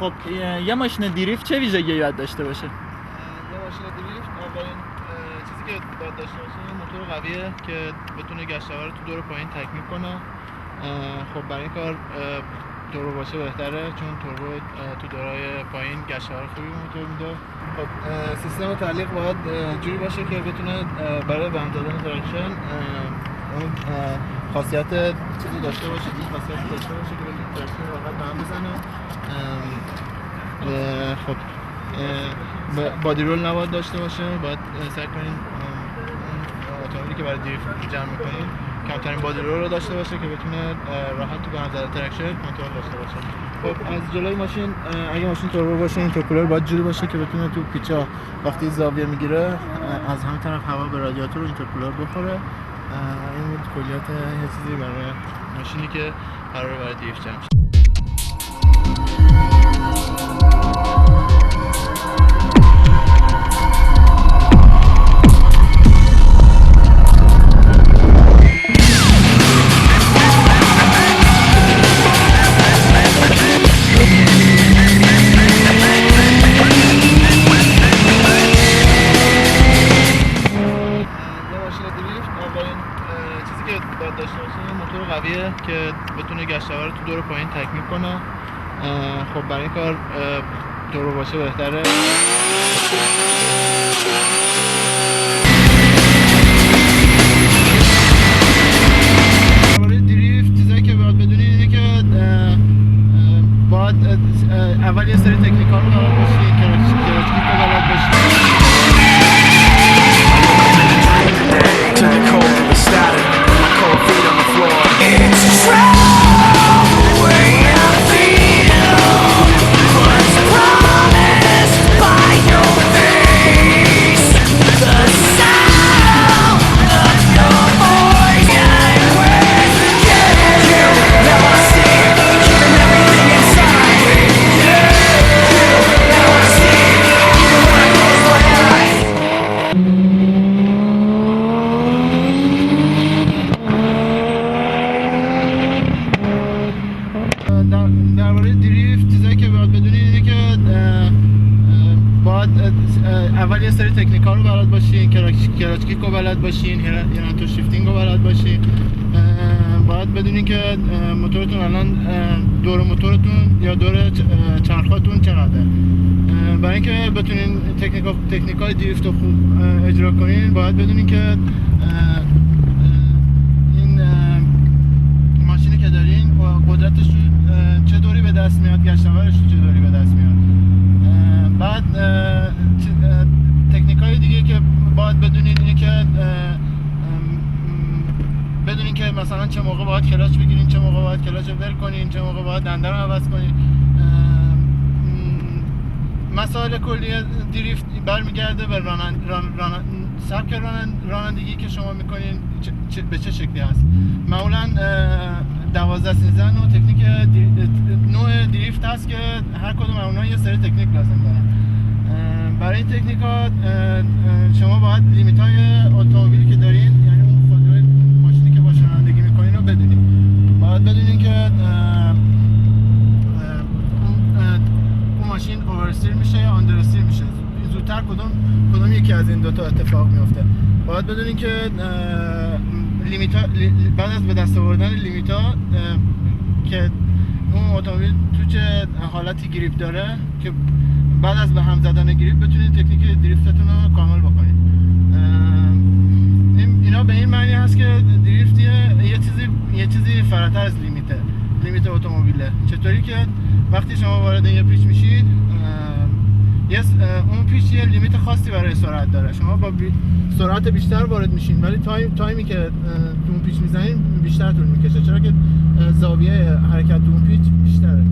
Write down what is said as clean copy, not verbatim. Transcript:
خب یه ماشین دریفت چه ویژگی باید داشته باشه؟ یه ماشین دریفت اولین چیزی که باید داشته باشه یه موتور قویه که بتونه گشت‌آور رو تو دور پایین تکمیل کنه. خب برای این کار توربو باشه بهتره، چون توربو تو دورهای پایین گشت‌آور خوبی موتور میده. خب سیستم تعلیق باید جوری باشه که بتونه برای بند دادن تراکشن اون خاصیت چیزی داشته باشه، این خاصیت داشته باشه که بتونه تراکشن راحت به هم بزنه. خب بادی رول نباید داشته باشه، باید سعی کنین اتومبیلی که برای دریفت جمع میکنین کمترین بادی رول رو داشته باشه که بتونه راحت تو به هم زدن تراکشن کنترل داشته باشه. خب از جلوی ماشین اگه ماشین توربو باشه اینترکولر باید جوری باشه که بتونه تو پیچا وقتی زاویه میگیره از همین طرف هوا به رادیاتور اینترکولر بخوره. این بود کلیات یه چیزی برای ماشینی که قراره برای دریفت جمع شه. باید داشته باشه یه موتور قویه که بتونه گشت‌آور رو تو دور پایین تکمیل کنه. خب برای این کار توربو باشه بهتره. برای دریفت چیزایی که باید بدونی اینه که باید اول یه سری تکنیک‌ها رو بلد باشی، کراچکیک رو بلد باشی. درباره دریفت چیزایی که باید بدونی اینه که باید اول یه سری تکنیک‌ها رو بلد باشین، کراچکیک رو بلد باشین، هرانتو شیفتینگ رو بلد باشین. باید بدونین که موتورتون الان دور موتورتون یا دور چرخاتون چقدره. برای اینکه بتونین تکنیک‌های دریفت رو خوب اجرا کنین باید بدونین که این ماشینی که دارین قدرتش چه دوری به دست میاد، گشت‌آورش چه دوری به دست میاد. بعد تکنیک‌های دیگه که باید بدونین اینه که بدونین که مثلا چه موقع باید کلاچ بگیرین، چه موقع باید کلاچ رو ول کنین، چه موقع باید دنده رو عوض کنین. مسائل کلی دریفت برمیگرده به سبک رانندگی که شما میکنین به چه شکلی هست. معمولا 12-13 نوع تکنیک نوع دریفت هست که هر کدوم اونها یه سری تکنیک لازم دارن. برای این تکنیک ها شما باید لیمیت های اتومبیلی که دارین، یعنی اون خودروی ماشینی که باش رانندگی میکنین رو بدونین. باید بدونین که اون ماشین اوورستیر میشه یا آندرستیر میشه، زودتر کدوم یکی از این دوتا اتفاق میفته. باید بدونین که بعد از به دست آوردن لیمیتا که اون اتومبیل تو چه حالتی گریپ داره که بعد از به هم زدن گریپ بتونید تکنیک دریفتتون رو کامل بکنید. اینا به این معنی هست که دریفت یه چیزی فراتر از لیمیت اتومبیله. چطوری که وقتی شما وارد یه پیچ میشید اون پیچ یه لیمیت خاصی برای سرعت داره، شما با سرعت بیشتر وارد میشین ولی تایمی که تو اون پیچ میزنین بیشتر طول میکشه، چرا که زاویه حرکت تو اون پیچ بیشتره.